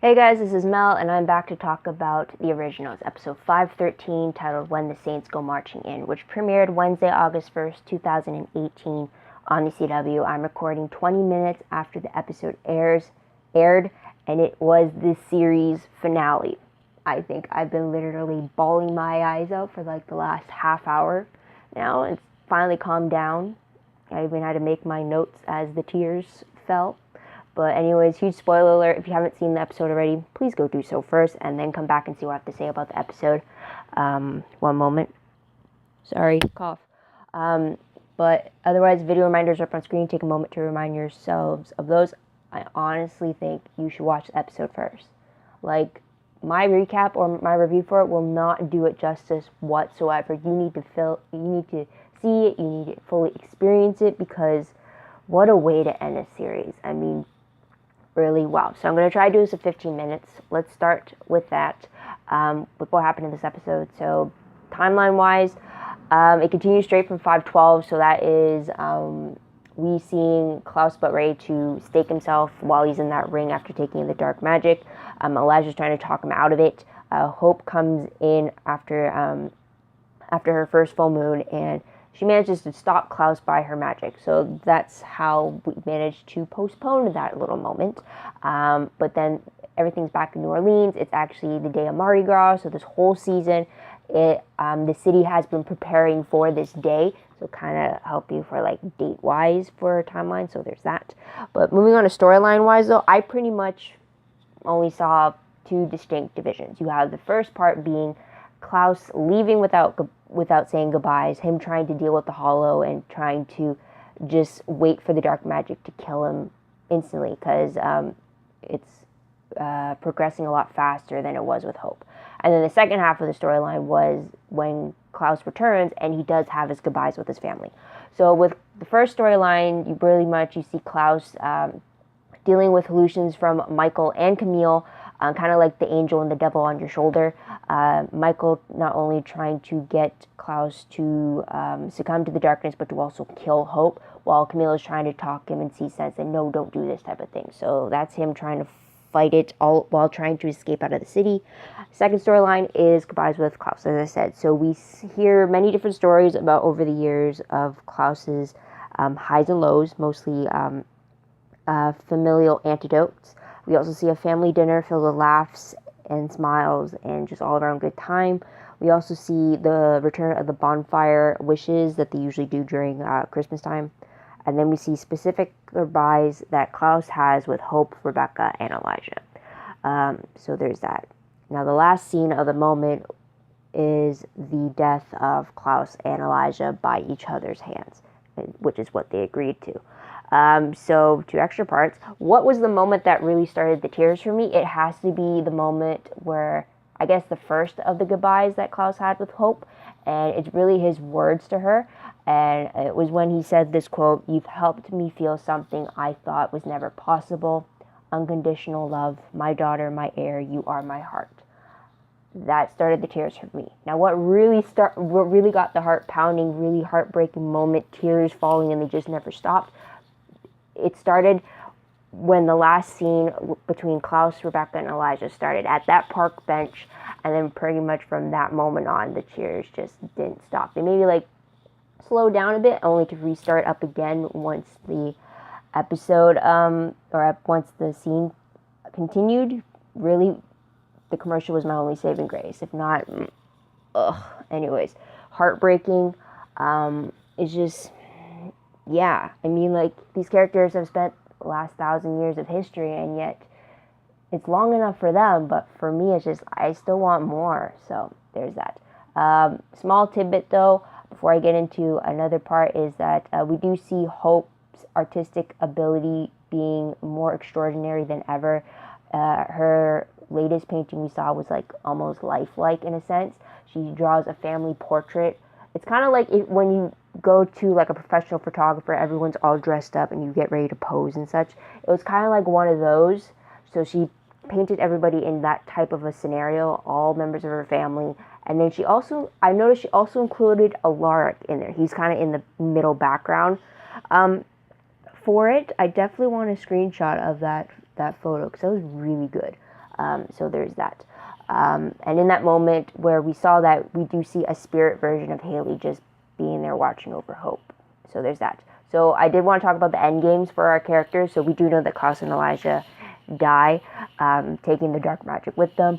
Hey guys, this is Mel, and I'm back to talk about The Originals, episode 513, titled When the Saints Go Marching In, which premiered Wednesday, August 1st, 2018 on the CW. I'm recording 20 minutes after the episode aired, and it was the series finale. I think I've been literally bawling my eyes out for like the last half hour now. It's finally calmed down. I even had to make my notes as the tears fell. But anyways, huge spoiler alert. If you haven't seen the episode already, please go do so first and then come back and see what I have to say about the episode. One moment. Sorry, cough. But otherwise, video reminders are up on screen. Take a moment to remind yourselves of those. I honestly think you should watch the episode first. Like, my recap or my review for it will not do it justice whatsoever. You need to see it. You need to fully experience it, because what a way to end a series. I mean, really well. So I'm going to try to do this in 15 minutes. Let's start with that, with what happened in this episode. So timeline-wise, it continues straight from 512. So that is we seeing Klaus about ready to stake himself while he's in that ring after taking the dark magic. Elijah's trying to talk him out of it. Hope comes in after her first full moon, and she manages to stop Klaus by her magic. So that's how we managed to postpone that little moment. But then everything's back in New Orleans. It's actually the day of Mardi Gras. So this whole season, the city has been preparing for this day. So kind of help you for like date-wise for a timeline. So there's that. But moving on to storyline-wise though, I pretty much only saw two distinct divisions. You have the first part being Klaus leaving without saying goodbyes, him trying to deal with the Hollow and trying to just wait for the dark magic to kill him instantly, because it's progressing a lot faster than it was with Hope. And then the second half of the storyline was when Klaus returns and he does have his goodbyes with his family. So with the first storyline, you see Klaus dealing with hallucinations from Michael and Camille, kind of like the angel and the devil on your shoulder. Michael not only trying to get Klaus to succumb to the darkness, but to also kill Hope, while Camille is trying to talk him and see sense and no, don't do this type of thing. So that's him trying to fight it all while trying to escape out of the city. Second storyline is goodbyes with Klaus, as I said. So we hear many different stories about over the years of Klaus's highs and lows, mostly familial antidotes. We also see a family dinner filled with laughs and smiles and just all around good time. We also see the return of the bonfire wishes that they usually do during Christmas time. And then we see specific goodbyes that Klaus has with Hope, Rebecca, and Elijah. So there's that. Now the last scene of the moment is the death of Klaus and Elijah by each other's hands, which is what they agreed to. So two extra parts. What was the moment that really started the tears for me? It has to be the moment where, I guess, the first of the goodbyes that Klaus had with Hope, and it's really his words to her. And it was when he said this quote, "You've helped me feel something I thought was never possible. Unconditional love, my daughter, my heir, you are my heart." That started the tears for me. Now, what really got the heart pounding, really heartbreaking moment, tears falling and they just never stopped. It started when the last scene between Klaus, Rebecca, and Elijah started at that park bench, and then pretty much from that moment on, the tears just didn't stop. They maybe like slowed down a bit, only to restart up again once the episode, once the scene continued. Really, the commercial was my only saving grace. If not, anyways, heartbreaking. It's just, yeah, I mean, like, these characters have spent the last 1,000 years of history, and yet it's long enough for them, but for me, it's just, I still want more. So there's that. Small tidbit though, before I get into another part, is that we do see Hope's artistic ability being more extraordinary than ever. Her latest painting we saw was like almost lifelike in a sense. She draws a family portrait. It's kind of like when you go to like a professional photographer, everyone's all dressed up and you get ready to pose and such. It was kind of like one of those. So she painted everybody in that type of a scenario, all members of her family. And then I noticed she also included Alaric in there. He's kind of in the middle background. For it, I definitely want a screenshot of that photo, because that was really good. So there's that. And in that moment where we saw that, we do see a spirit version of Haley just being there watching over Hope. So there's that. So I did want to talk about the end games for our characters. So we do know that Klaus and Elijah die, taking the dark magic with them.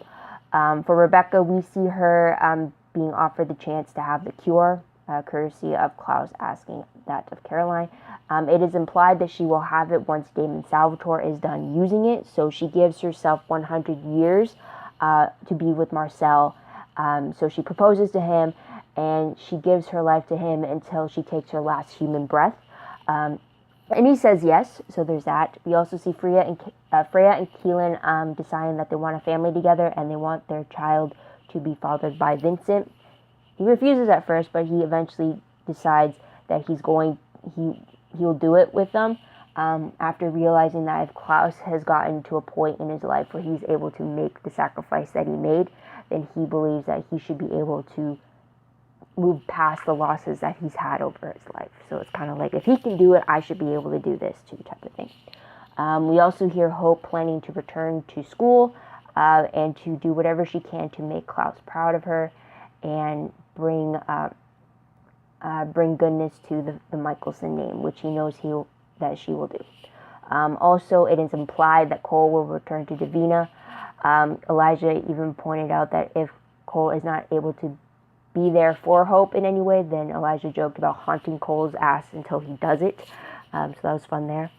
For Rebecca, we see her being offered the chance to have the cure, courtesy of Klaus asking that of Caroline. It is implied that she will have it once Damon Salvatore is done using it. So she gives herself 100 years to be with Marcel. So she proposes to him, and she gives her life to him until she takes her last human breath. And he says yes, so there's that. We also see Freya and Keelan deciding that they want a family together, and they want their child to be fathered by Vincent. He refuses at first, but he eventually decides that he'll do it with them, after realizing that if Klaus has gotten to a point in his life where he's able to make the sacrifice that he made, then he believes that he should be able to move past the losses that he's had over his life. So it's kind of like, if he can do it, I should be able to do this too, type of thing. We also hear Hope planning to return to school and to do whatever she can to make Klaus proud of her and bring goodness to the Michelson name, which he knows that she will do. Also, it is implied that Cole will return to Davina. Elijah even pointed out that if Cole is not able to be there for Hope in any way, then Elijah joked about haunting Cole's ass until he does it. So that was fun there.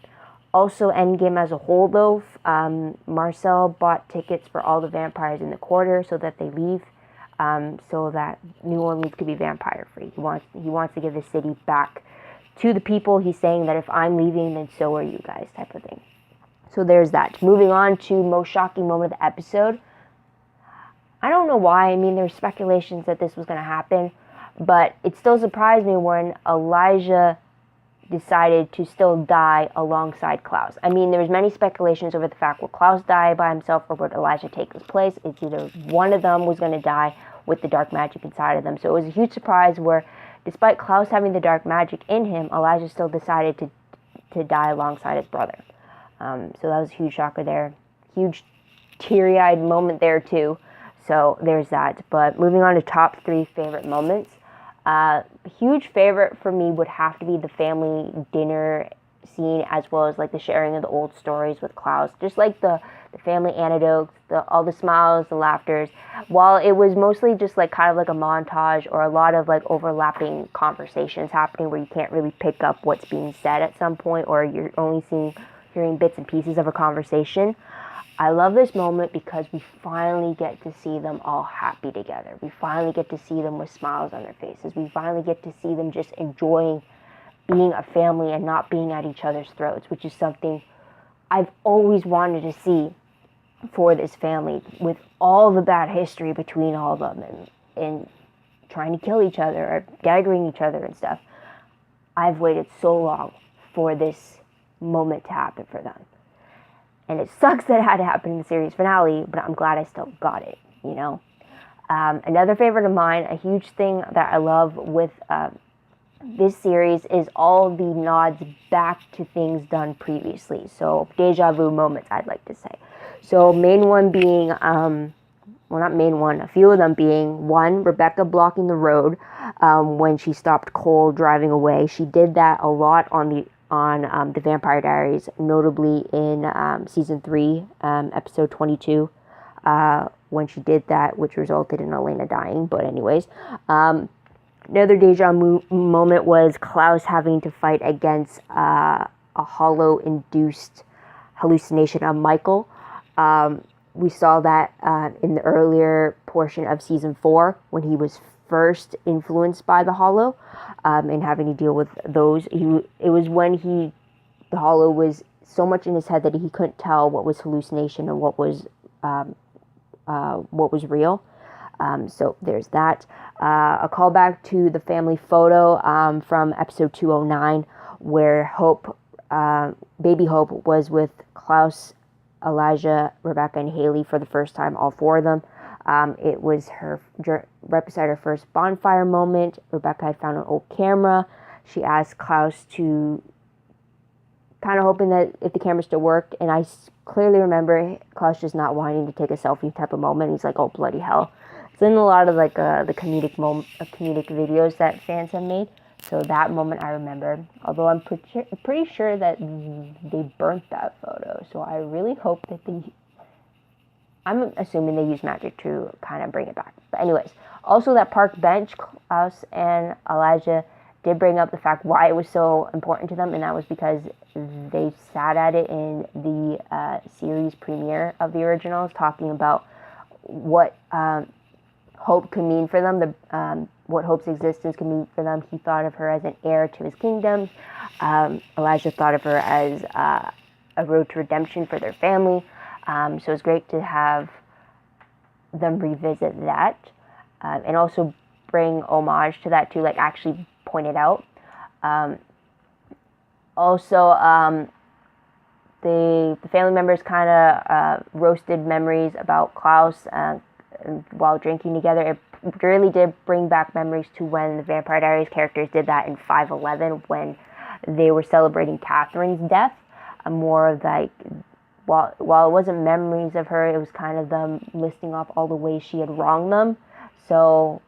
Also, Endgame as a whole, though, Marcel bought tickets for all the vampires in the quarter so that they leave, so that New Orleans could be vampire free. He wants to give the city back to the people. He's saying that if I'm leaving, then so are you guys, type of thing. So there's that. Moving on to most shocking moment of the episode. I don't know why. I mean, there's speculations that this was going to happen, but it still surprised me when Elijah decided to still die alongside Klaus. I mean, there was many speculations over the fact, will Klaus die by himself or would Elijah take his place? It's either one of them was going to die with the dark magic inside of them. So it was a huge surprise where, despite Klaus having the dark magic in him, Elijah still decided to die alongside his brother. So that was a huge shocker there. Huge teary-eyed moment there too. So there's that. But moving on to top 3 favorite moments. A huge favorite for me would have to be the family dinner scene, as well as like the sharing of the old stories with Klaus. Just like the family anecdotes, all the smiles, the laughters. While it was mostly just like kind of like a montage or a lot of like overlapping conversations happening where you can't really pick up what's being said at some point, or you're only hearing bits and pieces of a conversation. I love this moment because we finally get to see them all happy together. We finally get to see them with smiles on their faces. We finally get to see them just enjoying being a family and not being at each other's throats, which is something I've always wanted to see for this family, with all the bad history between all of them and trying to kill each other or gagging each other and stuff. I've waited so long for this moment to happen for them. And it sucks that it had to happen in the series finale, but I'm glad I still got it, you know. Another favorite of mine, a huge thing that I love with this series is all the nods back to things done previously. So deja vu moments, I'd like to say. So main one being, well, not main one, a few of them being, one, Rebecca blocking the road when she stopped Cole driving away. She did that a lot on the Vampire Diaries, notably in season 3, episode 22, when she did that, which resulted in Elena dying. But anyways, another deja vu moment was Klaus having to fight against a hollow-induced hallucination of Michael. We saw that in the earlier portion of season 4 when he was first influenced by the hollow, and having to deal with those. It was when the hollow was so much in his head that he couldn't tell what was hallucination and what was real. So there's that. A callback to the family photo from episode 209, where Hope, baby Hope, was with Klaus, Elijah, Rebecca, and Haley for the first time, all 4 of them. It was right beside her first bonfire moment. Rebecca had found an old camera. She asked Klaus to kind of hoping that if the camera still worked, and I clearly remember Klaus just not wanting to take a selfie type of moment. He's like, oh, bloody hell. It's in a lot of like the comedic videos that fans have made. So that moment I remember. Although I'm pretty sure that they burnt that photo. So I really hope that I'm assuming they use magic to kind of bring it back. But anyways, also that park bench, Klaus and Elijah did bring up the fact why it was so important to them, and that was because they sat at it in the series premiere of the originals, talking about what Hope could mean for them, what Hope's existence could mean for them. He thought of her as an heir to his kingdom. Elijah thought of her as a road to redemption for their family. So it's great to have them revisit that, and also bring homage to that too, like actually point it out. Also, the family members kind of roasted memories about Klaus while drinking together. It really did bring back memories to when the Vampire Diaries characters did that in 5/11 when they were celebrating Catherine's death. More of like, while it wasn't memories of her, it was kind of them listing off all the ways she had wronged them. So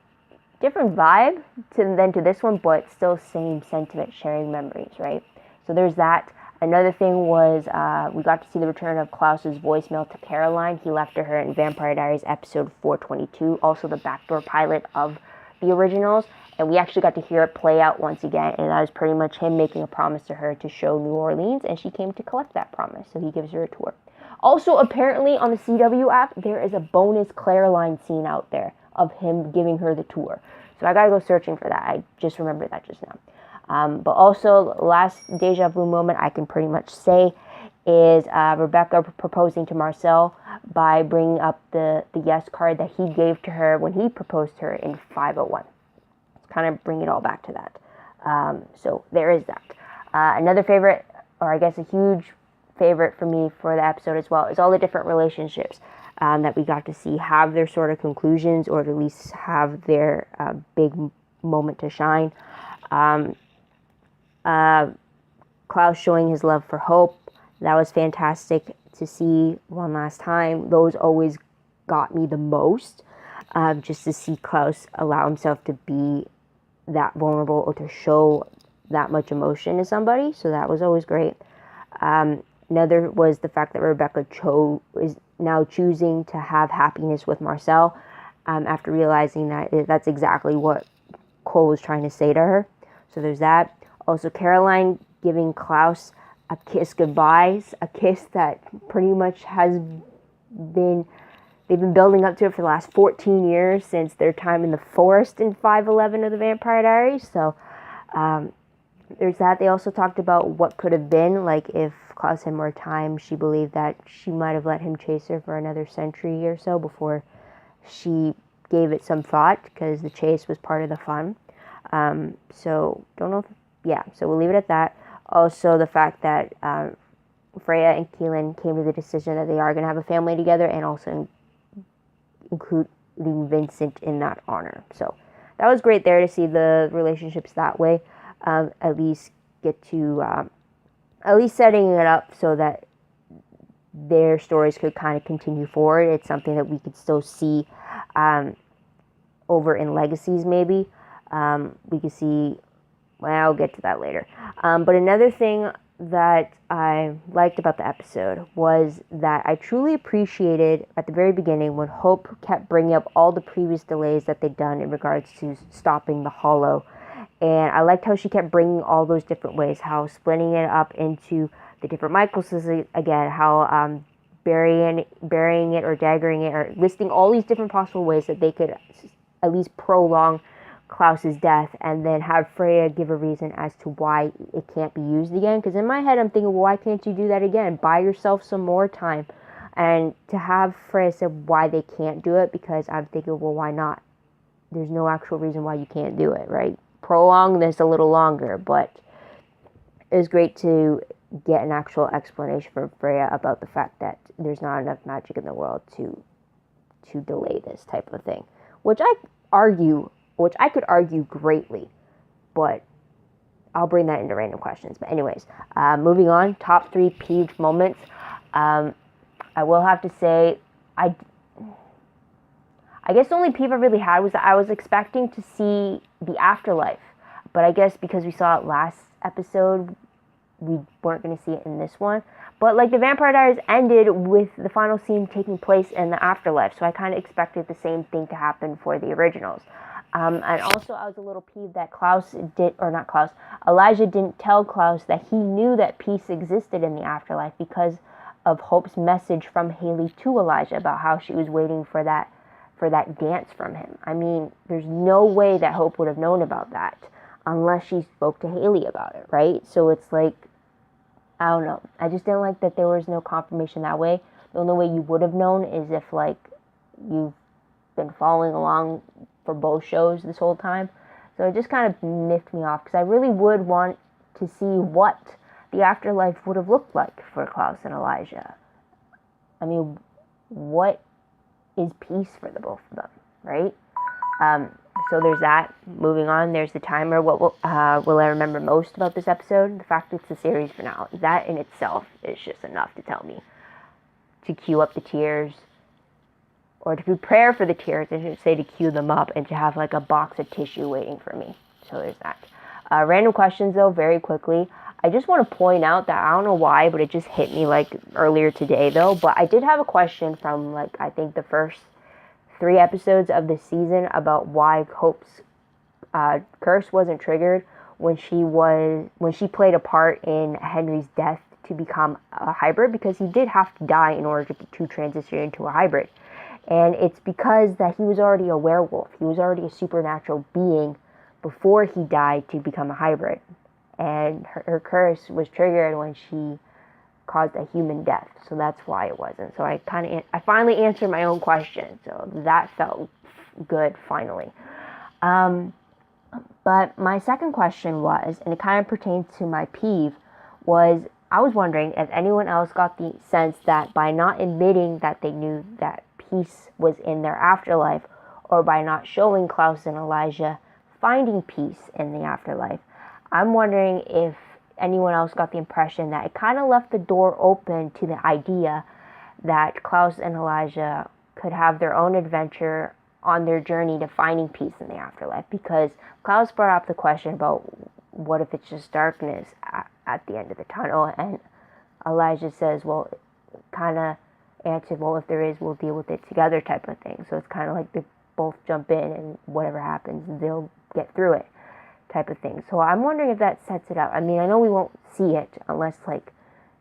different vibe than to this one, but still same sentiment, sharing memories, right? So there's that. Another thing was we got to see the return of Klaus's voicemail to Caroline. He left to her in Vampire Diaries episode 422, also the backdoor pilot of the originals. And we actually got to hear it play out once again, and that was pretty much him making a promise to her to show New Orleans, and she came to collect that promise, so he gives her a tour. Also, apparently on the CW app, there is a bonus Caroline scene out there of him giving her the tour. So I gotta go searching for that. I just remembered that just now. But also, last deja vu moment I can pretty much say is Rebecca proposing to Marcel by bringing up the yes card that he gave to her when he proposed to her in 501. Kind of bring it all back to that. So there is that. Another favorite, or I guess a huge favorite for me for the episode as well, is all the different relationships that we got to see have their sort of conclusions, or at least have their big moment to shine. Klaus showing his love for Hope, that was fantastic to see one last time. Those always got me the most, just to see Klaus allow himself to be that vulnerable or to show that much emotion to somebody. So that was always great. Another was the fact that Rebecca is now choosing to have happiness with Marcel, after realizing that that's exactly what Cole was trying to say to her. So there's that. Also, Caroline giving Klaus a kiss goodbye, a kiss that pretty much has been, they've been building up to it for the last 14 years since their time in the forest in 5/11 of the Vampire Diaries. So there's that. They also talked about what could have been, like if Klaus had more time. She believed that she might have let him chase her for another century or so before she gave it some thought, because the chase was part of the fun. So don't know if, yeah, so we'll leave it at that. Also, the fact that Freya and Keelan came to the decision that they are going to have a family together, and also including Vincent in that honor. So that was great there to see the relationships that way. At least get to, at least setting it up so that their stories could kind of continue forward. It's something that we could still see over in Legacies maybe. We could see, well, I'll get to that later. But another thing that I liked about the episode was that I truly appreciated at the very beginning when Hope kept bringing up all the previous delays that they'd done in regards to stopping the Hollow. And I liked how she kept bringing all those different ways, how splitting it up into the different Michaelses again, how burying it or daggering it, or listing all these different possible ways that they could at least prolong Klaus's death, and then have Freya give a reason as to why it can't be used again. Because in my head I'm thinking, well, why can't you do that again? Buy yourself some more time. And to have Freya say why they can't do it, because I'm thinking, well, why not? There's no actual reason why you can't do it, right? Prolong this a little longer, but it was great to get an actual explanation from Freya about the fact that there's not enough magic in the world to delay this type of thing, which I could argue greatly, but I'll bring that into random questions. But anyways, moving on, top 3 peeved moments. I will have to say, I guess the only peeve I really had was that I was expecting to see the afterlife. But I guess because we saw it last episode, we weren't going to see it in this one. But like the Vampire Diaries ended with the final scene taking place in the afterlife. So I kind of expected the same thing to happen for the originals. And also I was a little peeved that Elijah didn't tell Klaus that he knew that peace existed in the afterlife because of Hope's message from Haley to Elijah about how she was waiting for that dance from him. I mean, there's no way that Hope would have known about that unless she spoke to Haley about it, right? So it's like, I don't know. I just didn't like that there was no confirmation that way. The only way you would have known is if, like, you've been following along for both shows this whole time. So it just kind of miffed me off because I really would want to see what the afterlife would have looked like for Klaus and Elijah. I mean, what is peace for the both of them, right? So there's that. Moving on, there's the timer. What will I remember most about this episode? The fact it's the series finale. That in itself is just enough to tell me to cue up the tears, or to prepare for the tears. I should say to cue them up and to have like a box of tissue waiting for me. So there's that. Random questions though, very quickly. I just want to point out that I don't know why, but it just hit me like earlier today though. But I did have a question from like I think the first 3 episodes of the season about why Hope's curse wasn't triggered when she played a part in Henry's death to become a hybrid, because he did have to die in order to transition into a hybrid. And it's because that he was already a werewolf. He was already a supernatural being before he died to become a hybrid. And her curse was triggered when she caused a human death. So that's why it wasn't. So I finally answered my own question. So that felt good, finally. But my second question was, and it kind of pertains to my peeve, was I was wondering if anyone else got the sense that by not admitting that they knew that peace was in their afterlife, or by not showing Klaus and Elijah finding peace in the afterlife, I'm wondering if anyone else got the impression that it kind of left the door open to the idea that Klaus and Elijah could have their own adventure on their journey to finding peace in the afterlife. Because Klaus brought up the question about what if it's just darkness at the end of the tunnel, and Elijah says, well, kind of answered, well, if there is, we'll deal with it together type of thing. So it's kind of like they both jump in and whatever happens, they'll get through it type of thing. So I'm wondering if that sets it up. I mean, I know we won't see it unless like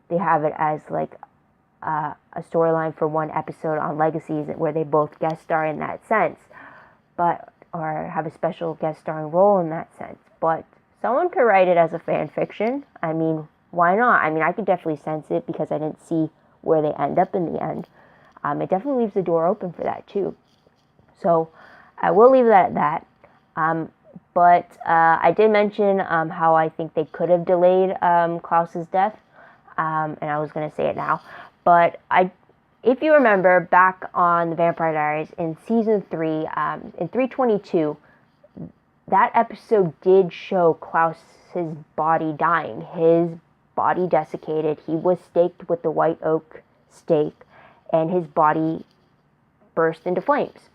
they have it as like a storyline for one episode on Legacies where they both guest star in that sense, but or have a special guest starring role in that sense. But someone could write it as a fan fiction. I mean, why not? I mean, I could definitely sense it because I didn't see where they end up in the end. It definitely leaves the door open for that too. So I will leave that at that. But I did mention how I think they could have delayed Klaus's death, and I was going to say it now. But if you remember back on the Vampire Diaries in season 3, in 322, that episode did show Klaus's body dying. His body desiccated. He was staked with the white oak stake, and his body burst into flames.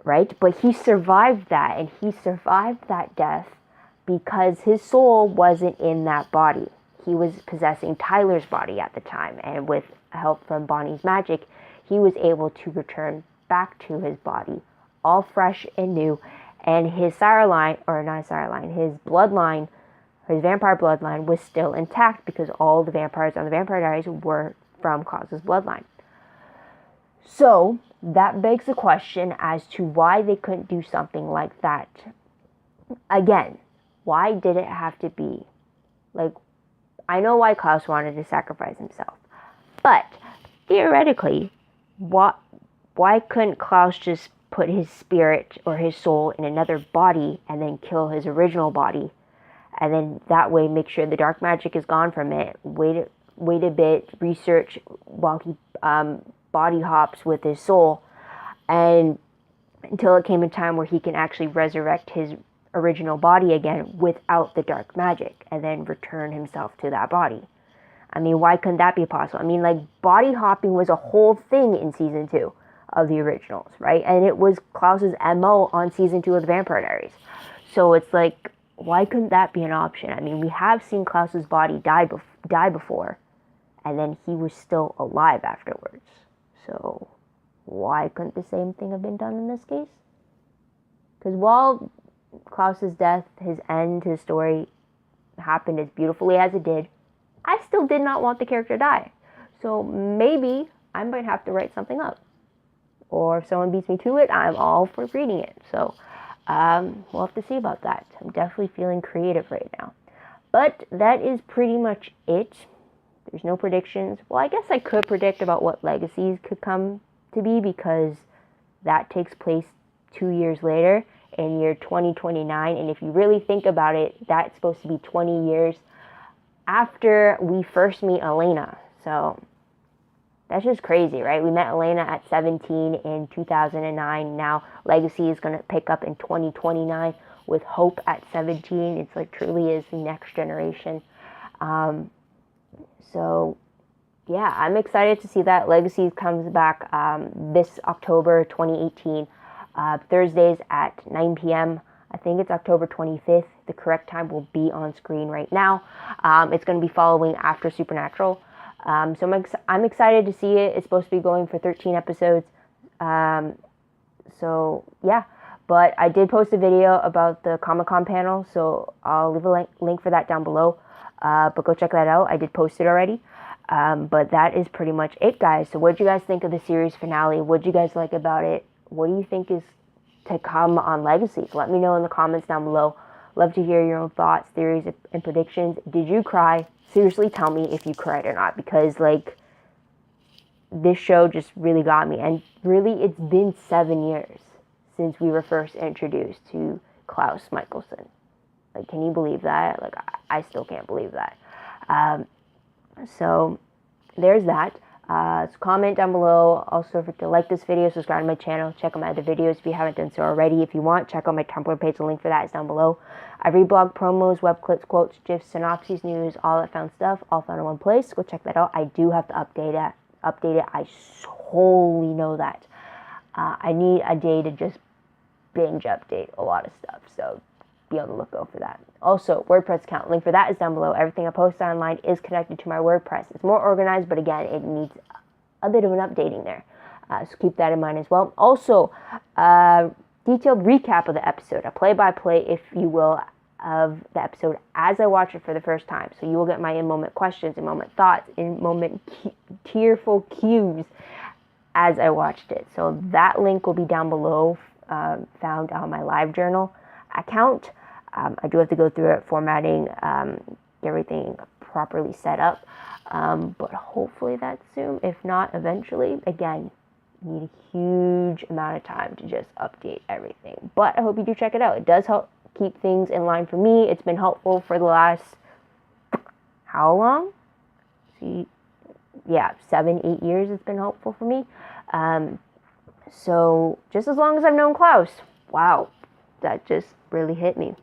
Right? But he survived that, and he survived that death because his soul wasn't in that body. He was possessing Tyler's body at the time, and with help from Bonnie's magic, he was able to return back to his body, all fresh and new, and his his bloodline, his vampire bloodline was still intact because all the vampires on the Vampire Diaries were from Klaus's bloodline. So that begs the question as to why they couldn't do something like that. Again, why did it have to be? Like, I know why Klaus wanted to sacrifice himself. But, theoretically, why couldn't Klaus just put his spirit or his soul in another body and then kill his original body? And then that way make sure the dark magic is gone from it. Wait a bit, research while he body hops with his soul, and until it came a time where he can actually resurrect his original body again without the dark magic and then return himself to that body. I mean, why couldn't that be possible? I mean, like, body hopping was a whole thing in season 2 of the originals, right? And it was Klaus's MO on season 2 of the Vampire Diaries. So it's like, why couldn't that be an option? I mean, we have seen Klaus's body die before, and then he was still alive afterwards. So why couldn't the same thing have been done in this case? Because while Klaus's death, his end, his story happened as beautifully as it did, I still did not want the character to die. So maybe I might have to write something up. Or if someone beats me to it, I'm all for reading it. So we'll have to see about that. I'm definitely feeling creative right now. But that is pretty much it. There's no predictions. Well, I guess I could predict about what legacies could come to be, because that takes place 2 years later in year 2029. And if you really think about it, that's supposed to be 20 years after we first meet Elena. So that's just crazy, right? We met Elena at 17 in 2009. Now Legacy is going to pick up in 2029 with Hope at 17. It's like truly is the next generation. So yeah, I'm excited to see that. Legacy comes back this October 2018, Thursdays at 9 p.m. I think it's October 25th. The correct time will be on screen right now. It's going to be following after Supernatural. So I'm excited to see it. It's supposed to be going for 13 episodes. So yeah, but I did post a video about the Comic-Con panel, so I'll leave a link for that down below. But go check that out. I did post it already. But that is pretty much it, guys. So what did you guys think of the series finale? What did you guys like about it? What do you think is to come on Legacies? Let me know in the comments down below. Love to hear your own thoughts, theories, and predictions. Did you cry? Seriously, tell me if you cried or not, because like this show just really got me. And really, it's been 7 years since we were first introduced to Klaus Mikaelson. Like, can you believe that? Like, I still can't believe that. So there's that. So comment down below. Also, don't forget to like this video, subscribe to my channel, check out my other videos if you haven't done so already. If you want, check out my Tumblr page. The link for that is down below. I read blog promos, web clips, quotes, gifs, synopses, news, all that fun stuff, all found in one place. Go check that out. I do have to update it. I solely know that. I need a day to just binge update a lot of stuff. So be on the lookout for that. Also, WordPress account. Link for that is down below. Everything I post online is connected to my WordPress. It's more organized, but again, it needs a bit of an updating there. So keep that in mind as well. Also, detailed recap of the episode, a play-by-play, if you will, of the episode as I watch it for the first time. So you will get my in-moment questions, in-moment thoughts, in-moment tearful cues as I watched it. So that link will be down below, found on my Livejournal account. I do have to go through it, formatting, get everything properly set up. But hopefully that's soon. If not, eventually. Again, need a huge amount of time to just update everything. But I hope you do check it out. It does help keep things in line for me. It's been helpful for the last, how long? Yeah, 7-8 years it's been helpful for me. So just as long as I've known Klaus. Wow, that just really hit me.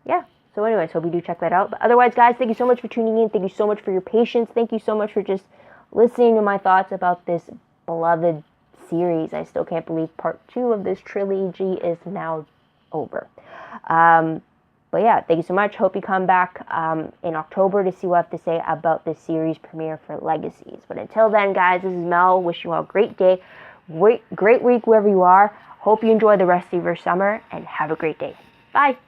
Yeah. So anyways, hope you do check that out. But otherwise, guys, thank you so much for tuning in. Thank you so much for your patience. Thank you so much for just listening to my thoughts about this beloved series. I still can't believe part 2 of this trilogy is now over. But yeah, thank you so much. Hope you come back in October to see what I have to say about this series premiere for Legacies. But until then, guys, this is Mel. Wish you all a great day, great week wherever you are. Hope you enjoy the rest of your summer and have a great day. Bye.